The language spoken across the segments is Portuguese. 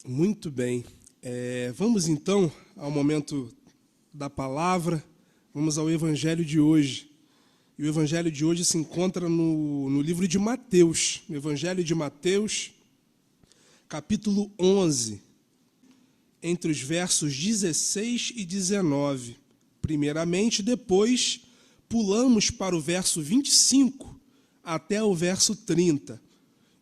Muito bem. Vamos então ao momento da palavra, vamos ao Evangelho de hoje. E o Evangelho de hoje se encontra no livro de Mateus, no Evangelho de Mateus, capítulo 11, entre os versos 16 e 19. Primeiramente, depois pulamos para o verso 25 até o verso 30.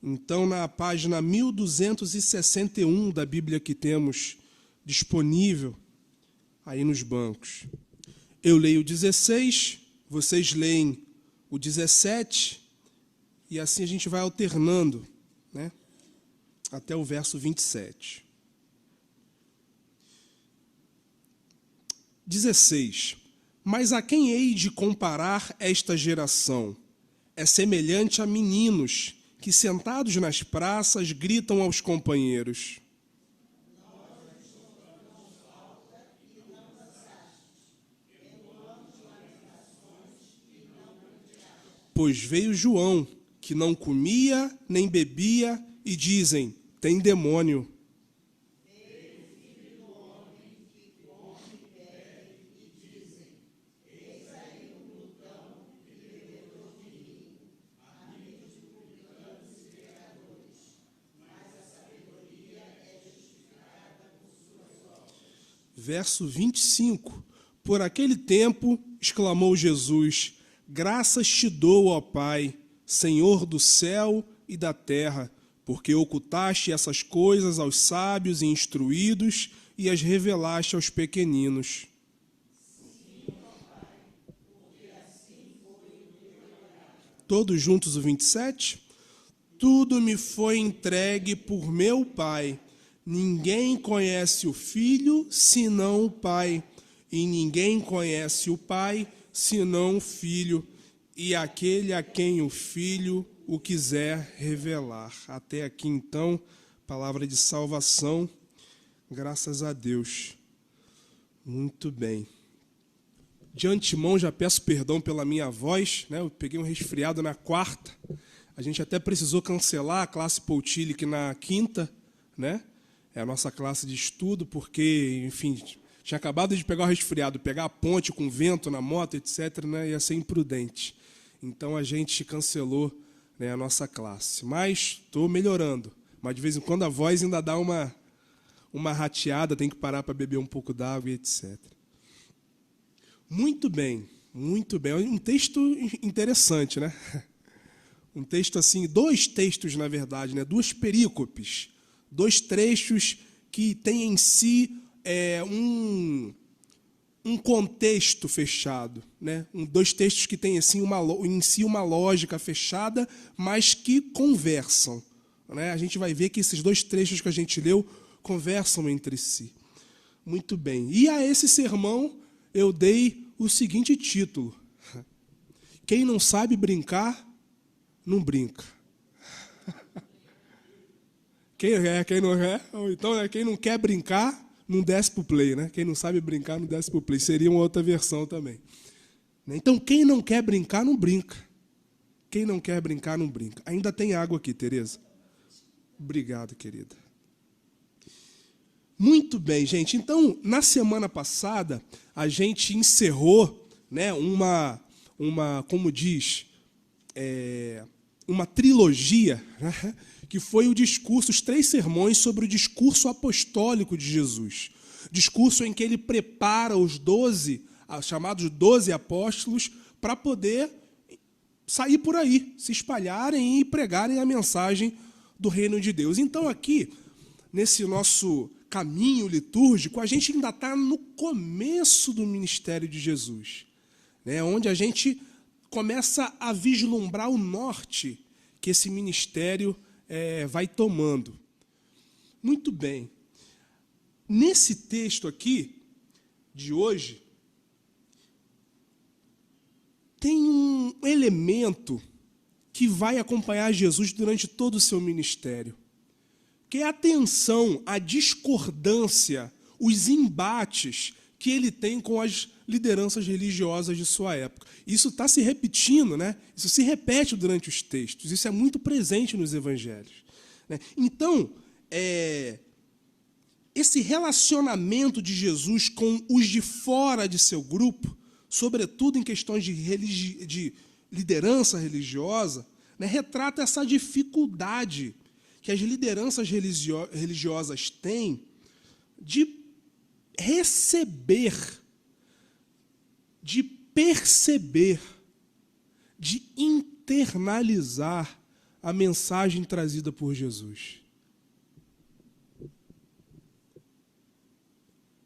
Então, na página 1261 da Bíblia que temos disponível aí nos bancos. Eu leio o 16, vocês leem o 17, e assim a gente vai alternando, né, até o verso 27. 16. Mas a quem hei de comparar esta geração? É semelhante a meninos que, sentados nas praças, gritam aos companheiros: pois veio João, que não comia nem bebia, e dizem: tem demônio. Verso 25. Por aquele tempo, exclamou Jesus: graças te dou, ó Pai, Senhor do céu e da terra, porque ocultaste essas coisas aos sábios e instruídos e as revelaste aos pequeninos. Todos juntos o 27? Tudo me foi entregue por meu Pai. Ninguém conhece o Filho, senão o Pai. E ninguém conhece o Pai, senão o Filho, e aquele a quem o Filho o quiser revelar. Até aqui, então, palavra de salvação. Graças a Deus. Muito bem. De antemão, já peço perdão pela minha voz, né? Eu peguei um resfriado na quarta. A gente até precisou cancelar a classe Poutillic na quinta, né? É a nossa classe de estudo, porque, enfim, tinha acabado de pegar o resfriado, pegar a ponte com vento na moto, etc., né? Ia ser imprudente. Então, a gente cancelou, né, a nossa classe. Mas estou melhorando. Mas, de vez em quando, a voz ainda dá uma rateada, tem que parar para beber um pouco d'água e etc. Muito bem, muito bem. Um texto interessante, né? Um texto assim, dois textos, na verdade, né? Duas perícopes, dois trechos que têm em si um contexto fechado, né? Dois textos que têm assim, em si uma lógica fechada, mas que conversam, né? A gente vai ver que esses dois trechos que a gente leu conversam entre si. Muito bem. E a esse sermão eu dei o seguinte título: quem não sabe brincar, não brinca. Quem não quer, ou então, né, quem não quer brincar, não desce para o play, né? Quem não sabe brincar, não desce para o play. Seria uma outra versão também. Então, quem não quer brincar, não brinca. Quem não quer brincar, não brinca. Ainda tem água aqui, Tereza? Obrigado, querida. Muito bem, gente. Então, na semana passada, a gente encerrou, né, como diz, uma trilogia, né, que foi o discurso, os 3 sermões sobre o discurso apostólico de Jesus. Discurso em que ele prepara os 12, chamados 12 apóstolos, para poder sair por aí, se espalharem e pregarem a mensagem do reino de Deus. Então, aqui, nesse nosso caminho litúrgico, a gente ainda está no começo do ministério de Jesus, né, onde a gente começa a vislumbrar o norte que esse ministério vai tomando. Muito bem. Nesse texto aqui, de hoje, tem um elemento que vai acompanhar Jesus durante todo o seu ministério, que é a tensão, a discordância, os embates que ele tem com as lideranças religiosas de sua época. Isso está se repetindo, né? Isso se repete durante os textos, isso é muito presente nos evangelhos, né? Então, esse relacionamento de Jesus com os de fora de seu grupo, sobretudo em questões de liderança religiosa, né, retrata essa dificuldade que as lideranças religiosas têm de receber, de perceber, de internalizar a mensagem trazida por Jesus.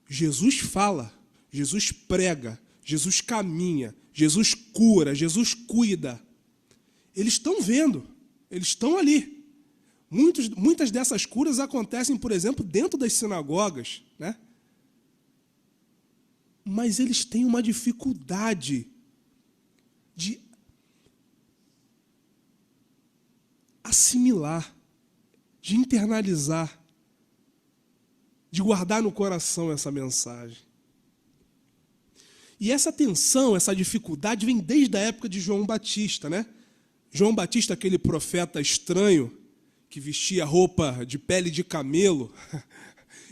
Jesus fala, Jesus prega, Jesus caminha, Jesus cura, Jesus cuida. Eles estão vendo, eles estão ali. Muitas dessas curas acontecem, por exemplo, dentro das sinagogas, né? Mas eles têm uma dificuldade de assimilar, de internalizar, de guardar no coração essa mensagem. E essa tensão, essa dificuldade vem desde a época de João Batista, né? João Batista, aquele profeta estranho, que vestia roupa de pele de camelo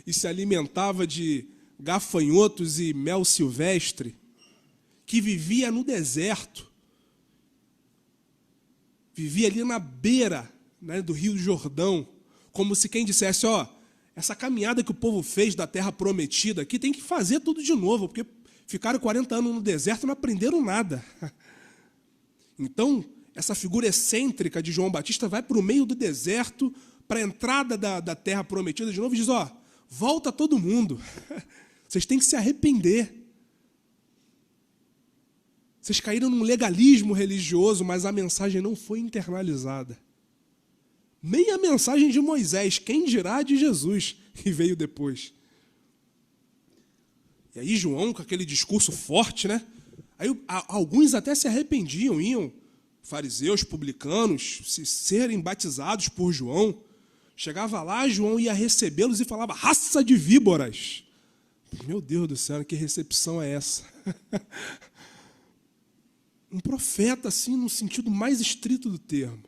e se alimentava de gafanhotos e mel silvestre, que vivia no deserto, vivia ali na beira, né, do Rio Jordão, como se quem dissesse, ó, essa caminhada que o povo fez da terra prometida aqui tem que fazer tudo de novo, porque ficaram 40 anos no deserto e não aprenderam nada. Então, essa figura excêntrica de João Batista vai para o meio do deserto, para a entrada da terra prometida de novo e diz, ó, volta todo mundo, vocês têm que se arrepender. Vocês caíram num legalismo religioso, mas a mensagem não foi internalizada. Nem a mensagem de Moisés, quem dirá de Jesus, que veio depois. E aí João, com aquele discurso forte, né? Aí alguns até se arrependiam, iam, fariseus, publicanos, se serem batizados por João. Chegava lá, João ia recebê-los e falava, raça de víboras. Meu Deus do céu, que recepção é essa? Um profeta, assim, no sentido mais estrito do termo.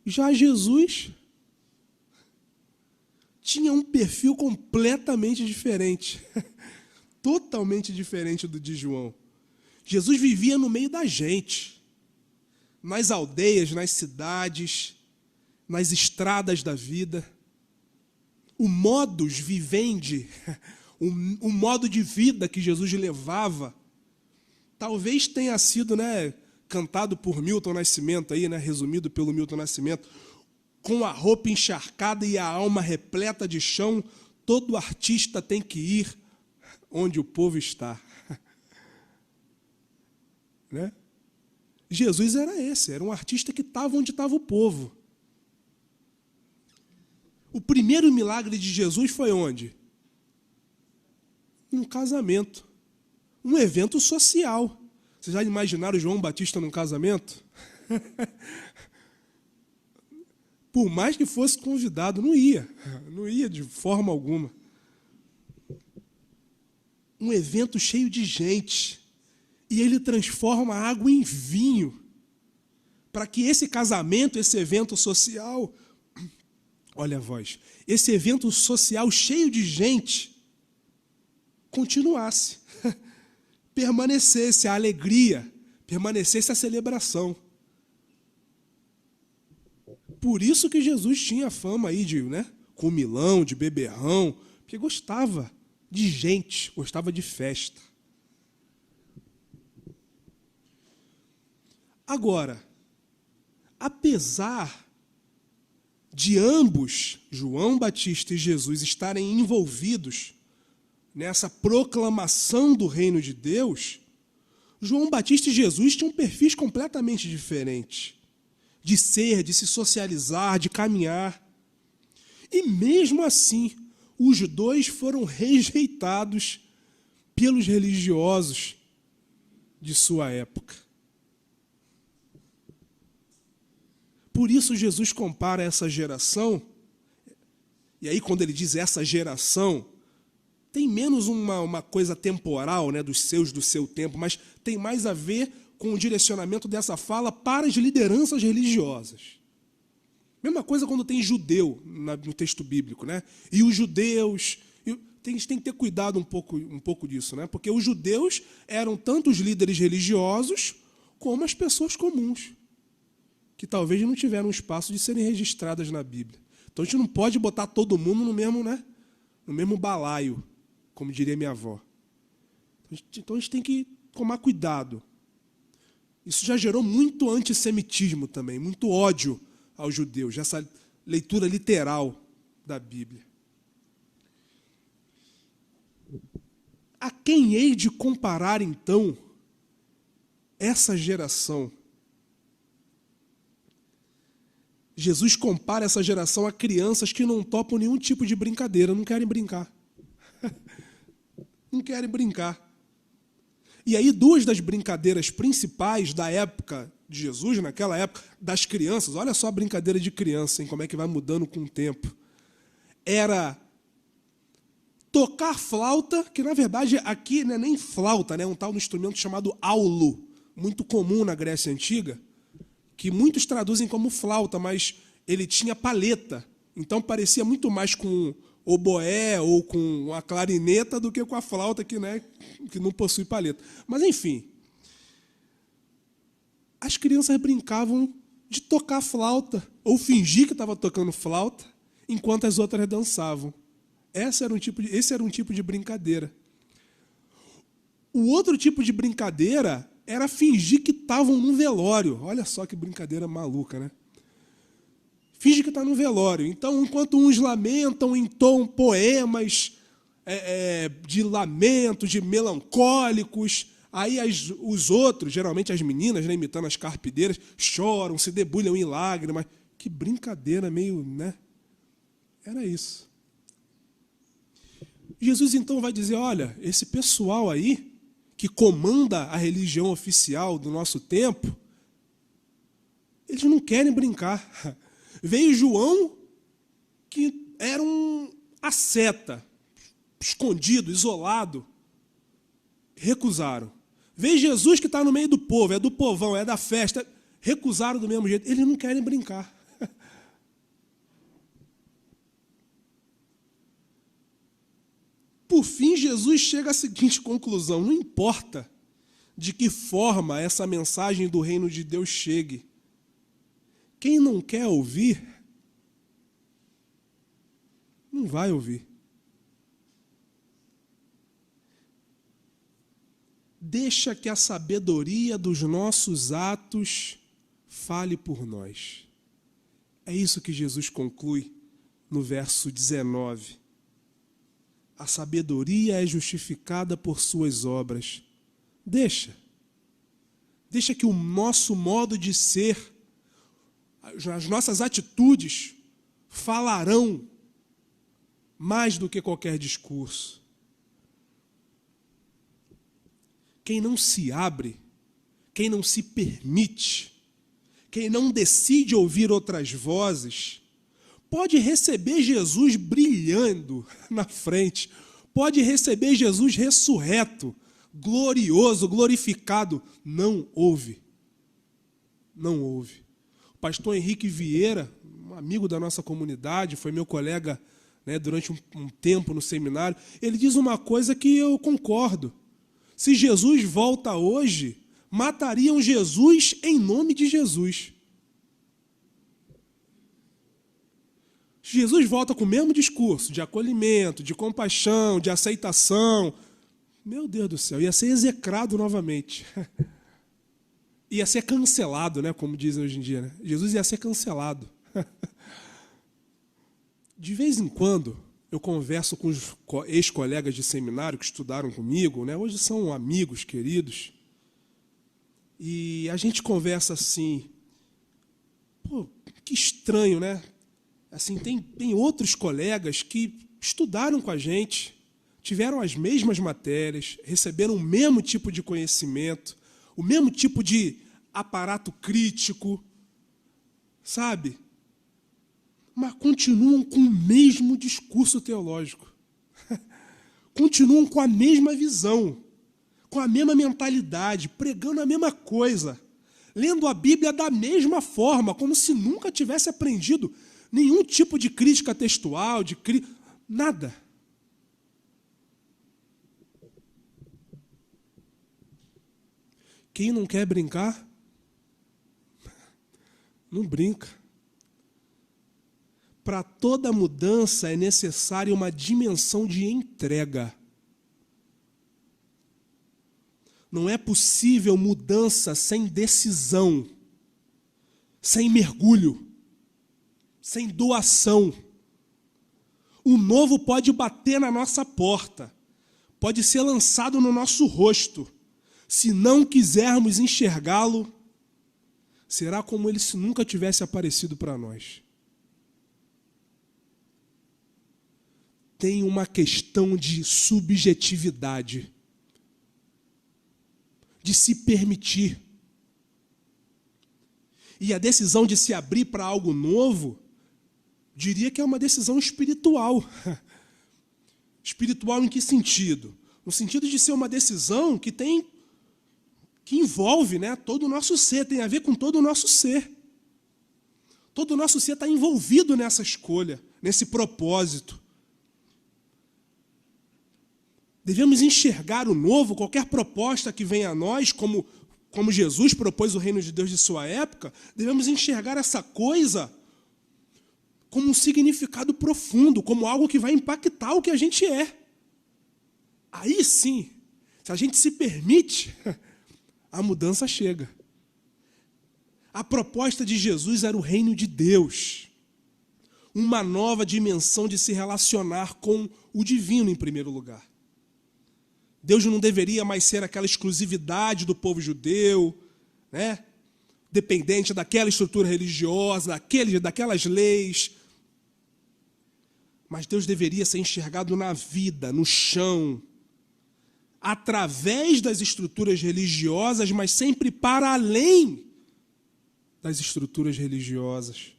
Já Jesus tinha um perfil completamente diferente, totalmente diferente do de João. Jesus vivia no meio da gente, nas aldeias, nas cidades, nas estradas da vida. O modus vivendi, o modo de vida que Jesus levava, talvez tenha sido, né, cantado por Milton Nascimento, aí, né, resumido pelo Milton Nascimento, com a roupa encharcada e a alma repleta de chão, todo artista tem que ir onde o povo está. Né? Jesus era esse, era um artista que estava onde estava o povo. O primeiro milagre de Jesus foi onde? Um casamento, um evento social. Vocês já imaginaram João Batista num casamento? Por mais que fosse convidado, não ia de forma alguma. Um evento cheio de gente, e ele transforma a água em vinho, para que esse casamento, esse evento social, olha a voz, esse evento social cheio de gente, continuasse, permanecesse a alegria, permanecesse a celebração. Por isso que Jesus tinha fama aí de, né, comilão, de beberrão, porque gostava de gente, gostava de festa. Agora, apesar de ambos, João Batista e Jesus, estarem envolvidos nessa proclamação do reino de Deus, João Batista e Jesus tinham perfis completamente diferentes, de ser, de se socializar, de caminhar. E mesmo assim, os dois foram rejeitados pelos religiosos de sua época. Por isso Jesus compara essa geração, e aí quando ele diz essa geração, tem menos uma coisa temporal, né, dos seus, do seu tempo, mas tem mais a ver com o direcionamento dessa fala para as lideranças religiosas. Mesma coisa quando tem judeu no texto bíblico, né? E os judeus... A gente tem que ter cuidado um pouco disso, né? Porque os judeus eram tanto os líderes religiosos como as pessoas comuns, que talvez não tiveram espaço de serem registradas na Bíblia. Então a gente não pode botar todo mundo no mesmo, né? No mesmo balaio, como diria minha avó. Então a gente tem que tomar cuidado. Isso já gerou muito antissemitismo também, muito ódio aos judeus, essa leitura literal da Bíblia. A quem hei de comparar, então, essa geração? Jesus compara essa geração a crianças que não topam nenhum tipo de brincadeira, não querem brincar. Não querem brincar. E aí, duas das brincadeiras principais da época de Jesus, naquela época, das crianças, olha só a brincadeira de criança, hein, como é que vai mudando com o tempo, era tocar flauta, que na verdade aqui não é nem flauta, né, um tal instrumento chamado aulo, muito comum na Grécia Antiga, que muitos traduzem como flauta, mas ele tinha paleta, então parecia muito mais com oboé ou com a clarineta do que com a flauta, que não possui paleta. Mas, enfim, as crianças brincavam de tocar flauta, ou fingir que estava tocando flauta, enquanto as outras dançavam. Esse era um tipo de brincadeira. O outro tipo de brincadeira era fingir que estavam num velório. Olha só que brincadeira maluca, né? Finge que está no velório. Então, enquanto uns lamentam, entoam poemas de lamento, de melancólicos, aí os outros, geralmente as meninas, né, imitando as carpideiras, choram, se debulham em lágrimas. Que brincadeira meio, né? Era isso. Jesus, então, vai dizer, olha, esse pessoal aí, que comanda a religião oficial do nosso tempo, eles não querem brincar. Veio João, que era um asceta, escondido, isolado. Recusaram. Veio Jesus, que está no meio do povo, é do povão, é da festa. Recusaram do mesmo jeito. Eles não querem brincar. Por fim, Jesus chega à seguinte conclusão: não importa de que forma essa mensagem do reino de Deus chegue, quem não quer ouvir, não vai ouvir. Deixa que a sabedoria dos nossos atos fale por nós. É isso que Jesus conclui no verso 19. A sabedoria é justificada por suas obras. Deixa que o nosso modo de ser, as nossas atitudes falarão mais do que qualquer discurso. Quem não se abre, quem não se permite, quem não decide ouvir outras vozes, pode receber Jesus brilhando na frente, pode receber Jesus ressurreto, glorioso, glorificado. Não ouve. Não ouve. O pastor Henrique Vieira, um amigo da nossa comunidade, foi meu colega, né, durante um tempo no seminário, ele diz uma coisa que eu concordo. Se Jesus volta hoje, matariam Jesus em nome de Jesus. Jesus volta com o mesmo discurso de acolhimento, de compaixão, de aceitação. Meu Deus do céu, ia ser execrado novamente. Ia ser cancelado, né, como dizem hoje em dia, né? Jesus ia ser cancelado. De vez em quando, eu converso com os ex-colegas de seminário que estudaram comigo, né? Hoje são amigos queridos, e a gente conversa assim, pô, que estranho, né? Assim, tem outros colegas que estudaram com a gente, tiveram as mesmas matérias, receberam o mesmo tipo de conhecimento, o mesmo tipo de aparato crítico, sabe? Mas continuam com o mesmo discurso teológico. Continuam com a mesma visão, com a mesma mentalidade, pregando a mesma coisa, lendo a Bíblia da mesma forma, como se nunca tivesse aprendido nenhum tipo de crítica textual, nada. Quem não quer brincar, não brinca. Para toda mudança é necessária uma dimensão de entrega. Não é possível mudança sem decisão, sem mergulho, sem doação. O novo pode bater na nossa porta, pode ser lançado no nosso rosto. Se não quisermos enxergá-lo, será como ele se nunca tivesse aparecido para nós. Tem uma questão de subjetividade, de se permitir. E a decisão de se abrir para algo novo, diria que é uma decisão espiritual. Espiritual em que sentido? No sentido de ser uma decisão que envolve, né, todo o nosso ser, tem a ver com todo o nosso ser. Todo o nosso ser está envolvido nessa escolha, nesse propósito. Devemos enxergar o novo, qualquer proposta que venha a nós, como Jesus propôs o reino de Deus de sua época, devemos enxergar essa coisa como um significado profundo, como algo que vai impactar o que a gente é. Aí sim, se a gente se permite, a mudança chega. A proposta de Jesus era o reino de Deus, uma nova dimensão de se relacionar com o divino em primeiro lugar. Deus não deveria mais ser aquela exclusividade do povo judeu, né? Dependente daquela estrutura religiosa, daquelas leis. Mas Deus deveria ser enxergado na vida, no chão, através das estruturas religiosas, mas sempre para além das estruturas religiosas.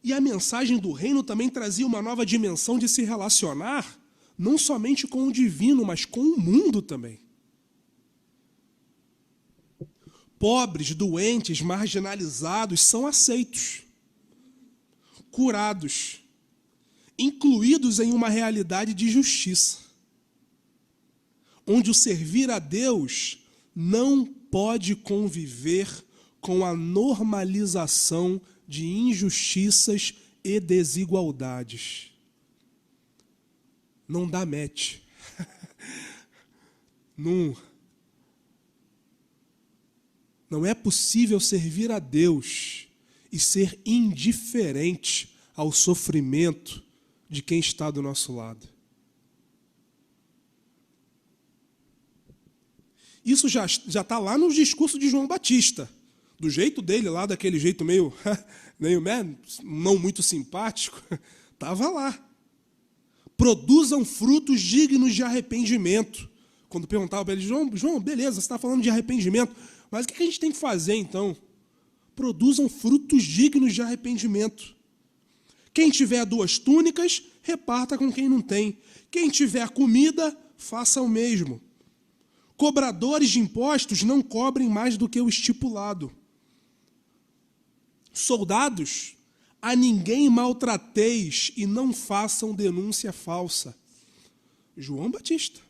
E a mensagem do reino também trazia uma nova dimensão de se relacionar, não somente com o divino, mas com o mundo também. Pobres, doentes, marginalizados são aceitos, curados, incluídos em uma realidade de justiça, onde o servir a Deus não pode conviver com a normalização de injustiças e desigualdades. Não dá match. Não é possível servir a Deus e ser indiferente ao sofrimento de quem está do nosso lado. Isso já está lá no discurso de João Batista. Do jeito dele lá, daquele jeito meio não muito simpático, estava lá. Produzam frutos dignos de arrependimento. Quando perguntava para ele, João, beleza, você está falando de arrependimento, mas o que a gente tem que fazer então? Produzam frutos dignos de arrependimento. Quem tiver 2 túnicas, reparta com quem não tem. Quem tiver comida, faça o mesmo. Cobradores de impostos não cobrem mais do que o estipulado. Soldados, a ninguém maltrateis e não façam denúncia falsa. João Batista.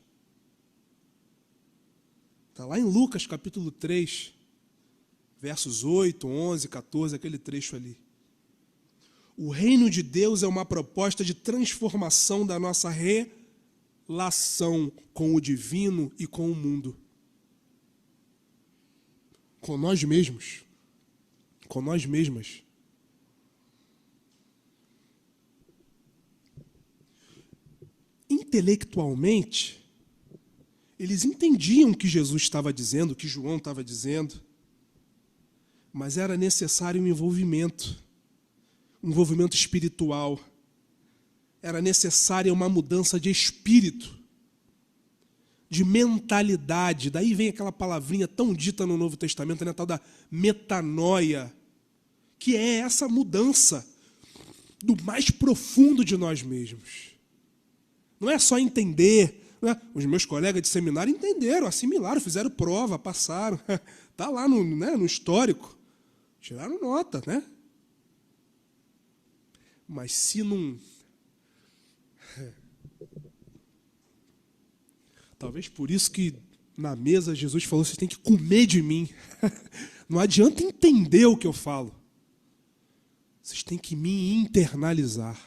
Está lá em Lucas, capítulo 3, versos 8, 11, 14, aquele trecho ali. O reino de Deus é uma proposta de transformação da nossa relação com o divino e com o mundo. Com nós mesmos. Com nós mesmas. Intelectualmente, eles entendiam o que Jesus estava dizendo, o que João estava dizendo, mas era necessário um envolvimento espiritual. Era necessária uma mudança de espírito, de mentalidade. Daí vem aquela palavrinha tão dita no Novo Testamento, né, tal da metanoia, que é essa mudança do mais profundo de nós mesmos. Não é só entender, Né? Os meus colegas de seminário entenderam, assimilaram, fizeram prova, passaram. Está lá no histórico. Tiraram nota, né? Mas se não... Talvez por isso que na mesa Jesus falou, vocês têm que comer de mim. Não adianta entender o que eu falo. Vocês têm que me internalizar.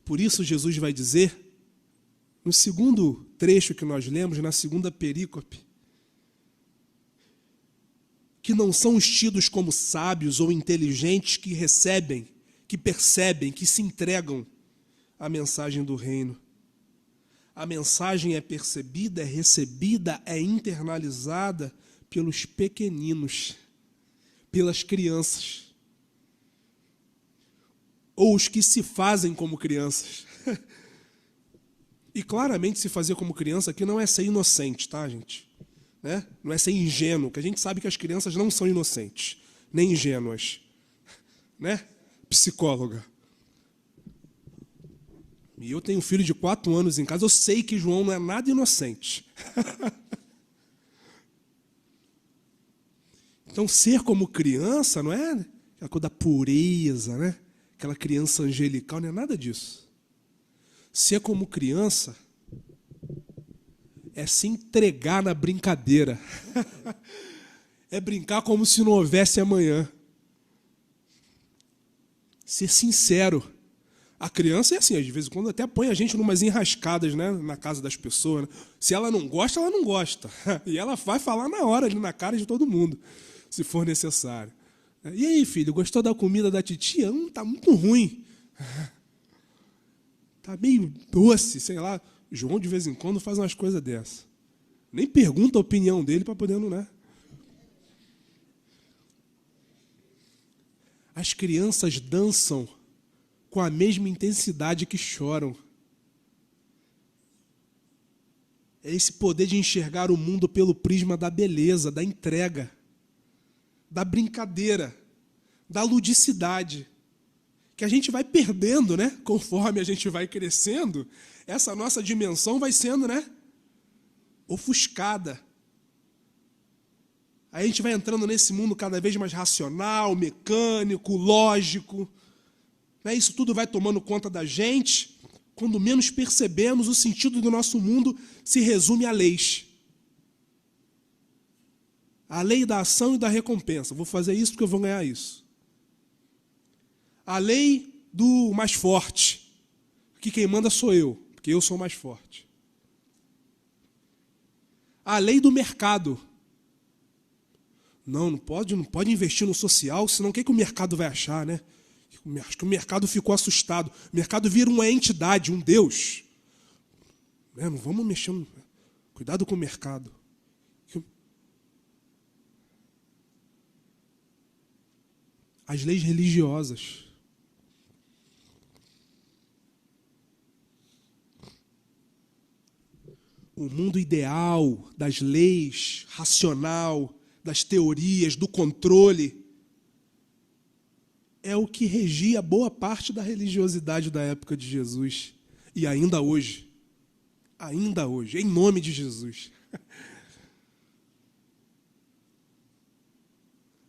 Por isso Jesus vai dizer, no segundo trecho que nós lemos, na segunda perícope, que não são os tidos como sábios ou inteligentes que recebem, que percebem, que se entregam à mensagem do reino. A mensagem é percebida, é recebida, é internalizada pelos pequeninos, pelas crianças. Ou os que se fazem como crianças. E claramente se fazer como criança aqui não é ser inocente, tá, gente? Né? Não é ser ingênuo, que a gente sabe que as crianças não são inocentes, nem ingênuas. Né? Psicóloga. E eu tenho um filho de 4 anos em casa, eu sei que João não é nada inocente. Então, ser como criança não é aquela coisa da pureza, né? Aquela criança angelical, não é nada disso. Ser como criança é se entregar na brincadeira. É brincar como se não houvesse amanhã. Ser sincero. A criança é assim, de vez em quando até põe a gente numas enrascadas, né, na casa das pessoas. Né? Se ela não gosta, ela não gosta. E ela vai falar na hora, ali na cara de todo mundo, se for necessário. E aí, filho, gostou da comida da titia? Tá muito ruim. Tá meio doce, sei lá. João, de vez em quando, faz umas coisas dessas. Nem pergunta a opinião dele para poder, né? As crianças dançam com a mesma intensidade que choram. É esse poder de enxergar o mundo pelo prisma da beleza, da entrega, da brincadeira, da ludicidade, que a gente vai perdendo, né? Conforme a gente vai crescendo, essa nossa dimensão vai sendo, né, ofuscada. Aí a gente vai entrando nesse mundo cada vez mais racional, mecânico, lógico. Né? Isso tudo vai tomando conta da gente. Quando menos percebemos, o sentido do nosso mundo se resume a leis. A lei da ação e da recompensa. Vou fazer isso porque eu vou ganhar isso. A lei do mais forte. Que quem manda sou eu, porque eu sou mais forte. A lei do mercado. Não pode investir no social, senão o que o mercado vai achar, né? Acho que o mercado ficou assustado. O mercado vira uma entidade, um Deus. Não vamos mexer. Cuidado com o mercado. As leis religiosas. O mundo ideal das leis, racional, das teorias, do controle, é o que regia boa parte da religiosidade da época de Jesus. E ainda hoje, em nome de Jesus.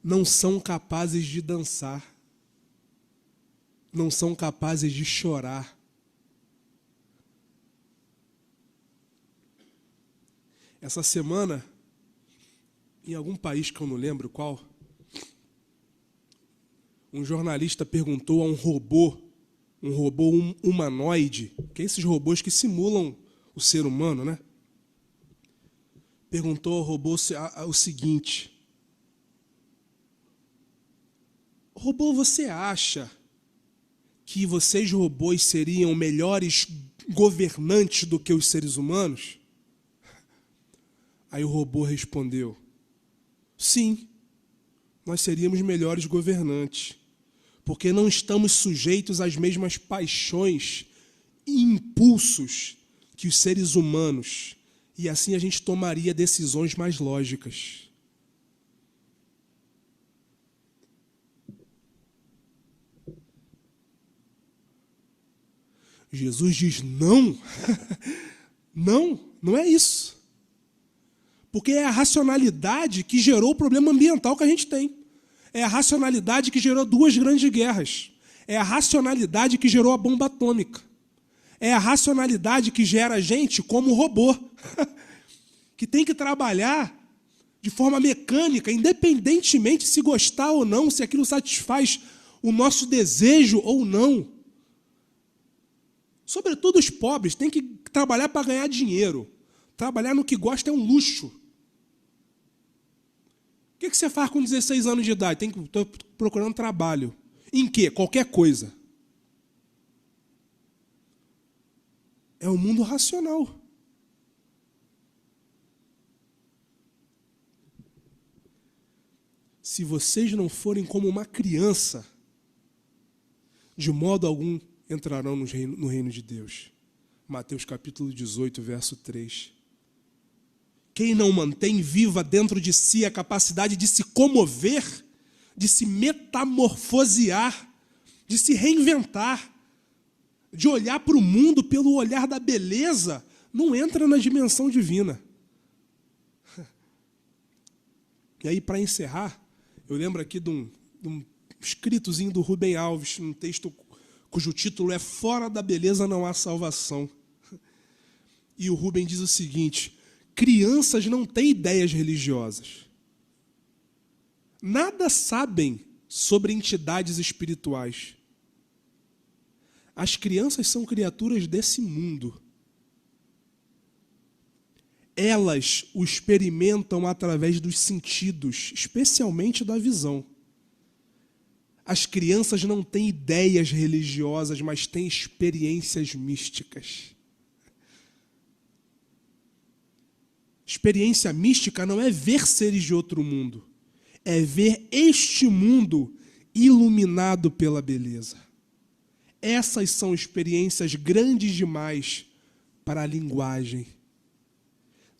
Não são capazes de dançar, não são capazes de chorar. Essa semana, em algum país que eu não lembro qual, um jornalista perguntou a um robô humanoide, que é esses robôs que simulam o ser humano, né? Perguntou ao robô o seguinte: robô, você acha que vocês robôs seriam melhores governantes do que os seres humanos? Aí o robô respondeu: sim, nós seríamos melhores governantes, porque não estamos sujeitos às mesmas paixões e impulsos que os seres humanos, e assim a gente tomaria decisões mais lógicas. Jesus diz não. Não é isso. Porque é a racionalidade que gerou o problema ambiental que a gente tem. É a racionalidade que gerou 2 grandes guerras. É a racionalidade que gerou a bomba atômica. É a racionalidade que gera a gente como robô. Que tem que trabalhar de forma mecânica, independentemente se gostar ou não, se aquilo satisfaz o nosso desejo ou não. Sobretudo os pobres têm que trabalhar para ganhar dinheiro. Trabalhar no que gosta é um luxo. O que você faz com 16 anos de idade? Estou procurando trabalho. Em quê? Qualquer coisa. É um mundo racional. Se vocês não forem como uma criança, de modo algum entrarão no reino de Deus. Mateus capítulo 18, verso 3. Quem não mantém viva dentro de si a capacidade de se comover, de se metamorfosear, de se reinventar, de olhar para o mundo pelo olhar da beleza, não entra na dimensão divina. E aí, para encerrar, eu lembro aqui de um escritozinho do Rubem Alves, um texto cujo título é Fora da Beleza Não Há Salvação. E o Rubem diz o seguinte: crianças não têm ideias religiosas. Nada sabem sobre entidades espirituais. As crianças são criaturas desse mundo. Elas o experimentam através dos sentidos, especialmente da visão. As crianças não têm ideias religiosas, mas têm experiências místicas. Experiência mística não é ver seres de outro mundo, é ver este mundo iluminado pela beleza. Essas são experiências grandes demais para a linguagem.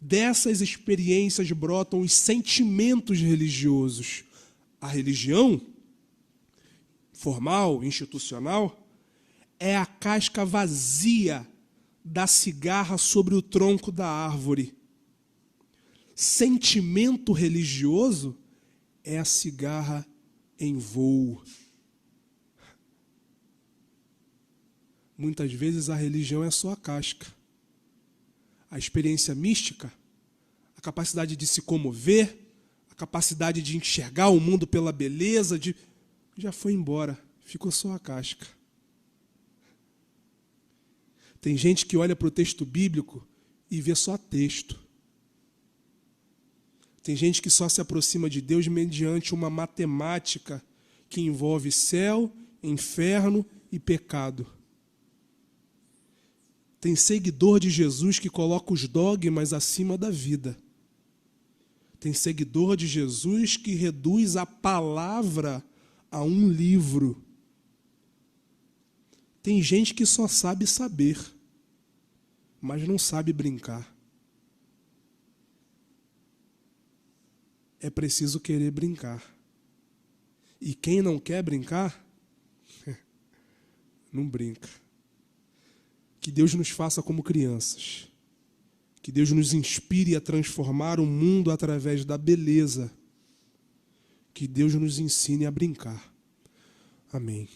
Dessas experiências brotam os sentimentos religiosos. A religião, formal, institucional, é a casca vazia da cigarra sobre o tronco da árvore. Sentimento religioso é a cigarra em voo. Muitas vezes a religião é só a casca. A experiência mística, a capacidade de se comover, a capacidade de enxergar o mundo pela beleza, já foi embora, ficou só a casca. Tem gente que olha para o texto bíblico e vê só texto. Tem gente que só se aproxima de Deus mediante uma matemática que envolve céu, inferno e pecado. Tem seguidor de Jesus que coloca os dogmas acima da vida. Tem seguidor de Jesus que reduz a palavra a um livro. Tem gente que só sabe saber, mas não sabe brincar. É preciso querer brincar. E quem não quer brincar, não brinca. Que Deus nos faça como crianças. Que Deus nos inspire a transformar o mundo através da beleza. Que Deus nos ensine a brincar. Amém.